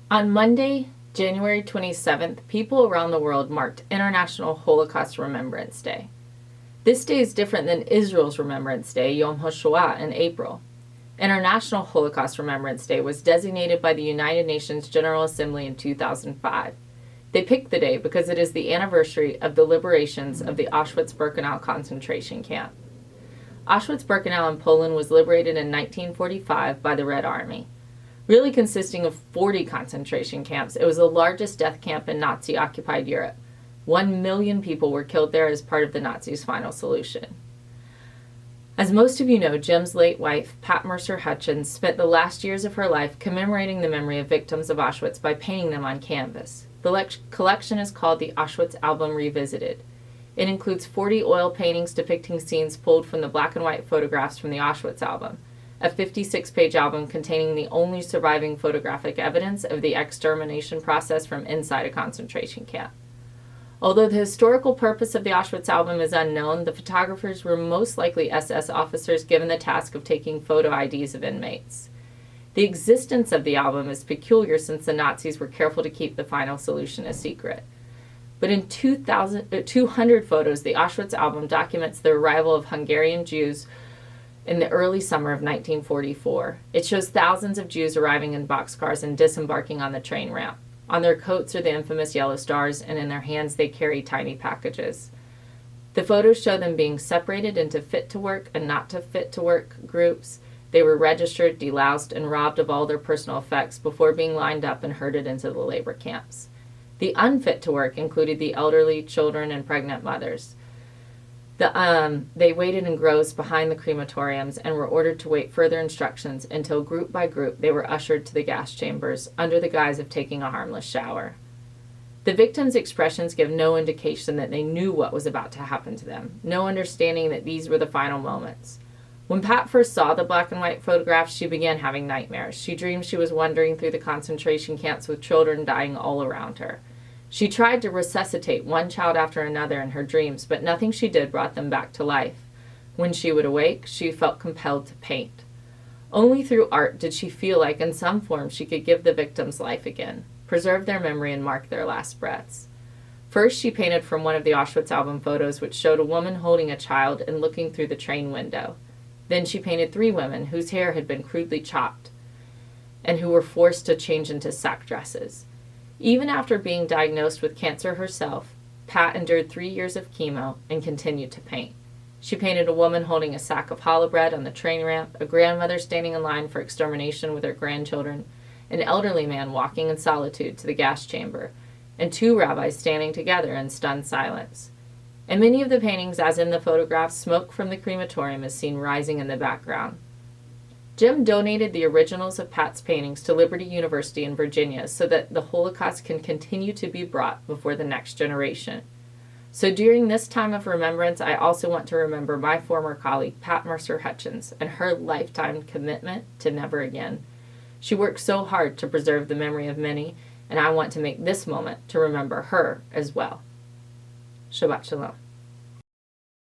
On Monday, January 27th, people around the world marked International Holocaust Remembrance Day. This day is different than Israel's Remembrance Day, Yom HaShoah, in April. International Holocaust Remembrance Day was designated by the United Nations General Assembly in 2005. They picked the day because it is the anniversary of the liberations of the Auschwitz-Birkenau concentration camp. Auschwitz-Birkenau in Poland was liberated in 1945 by the Red Army. Really consisting of 40 concentration camps, it was the largest death camp in Nazi-occupied Europe. 1 million people were killed there as part of the Nazis' final solution. As most of you know, Jim's late wife, Pat Mercer Hutchens, spent the last years of her life commemorating the memory of victims of Auschwitz by painting them on canvas. The collection is called the Auschwitz Album Revisited. It includes 40 oil paintings depicting scenes pulled from the black and white photographs from the Auschwitz album, a 56-page album containing the only surviving photographic evidence of the extermination process from inside a concentration camp. Although the historical purpose of the Auschwitz album is unknown, the photographers were most likely SS officers given the task of taking photo IDs of inmates. The existence of the album is peculiar since the Nazis were careful to keep the final solution a secret. But in 200 photos, the Auschwitz album documents the arrival of Hungarian Jews in the early summer of 1944. It shows thousands of Jews arriving in boxcars and disembarking on the train ramp. On their coats are the infamous yellow stars, and in their hands they carry tiny packages. The photos show them being separated into fit-to-work and not-to-fit-to-work groups. They were registered, deloused, and robbed of all their personal effects before being lined up and herded into the labor camps. The unfit to work included the elderly, children, and pregnant mothers. They waited in groves behind the crematoriums and were ordered to wait further instructions until group by group they were ushered to the gas chambers under the guise of taking a harmless shower. The victims' expressions give no indication that they knew what was about to happen to them, no understanding that these were the final moments. When Pat first saw the black and white photographs, she began having nightmares. She dreamed she was wandering through the concentration camps with children dying all around her. She tried to resuscitate one child after another in her dreams, but nothing she did brought them back to life. When she would awake, she felt compelled to paint. Only through art did she feel like in some form she could give the victims life again, preserve their memory, and mark their last breaths. First, she painted from one of the Auschwitz album photos, which showed a woman holding a child and looking through the train window. Then she painted 3 women whose hair had been crudely chopped and who were forced to change into sack dresses. Even after being diagnosed with cancer herself, Pat endured 3 years of chemo and continued to paint. She painted a woman holding a sack of challah bread on the train ramp, a grandmother standing in line for extermination with her grandchildren, an elderly man walking in solitude to the gas chamber, and 2 rabbis standing together in stunned silence. In many of the paintings, as in the photographs, smoke from the crematorium is seen rising in the background. Jim donated the originals of Pat's paintings to Liberty University in Virginia so that the Holocaust can continue to be brought before the next generation. So during this time of remembrance, I also want to remember my former colleague, Pat Mercer Hutchens, and her lifetime commitment to never again. She worked so hard to preserve the memory of many, and I want to make this moment to remember her as well. Shabbat Shalom.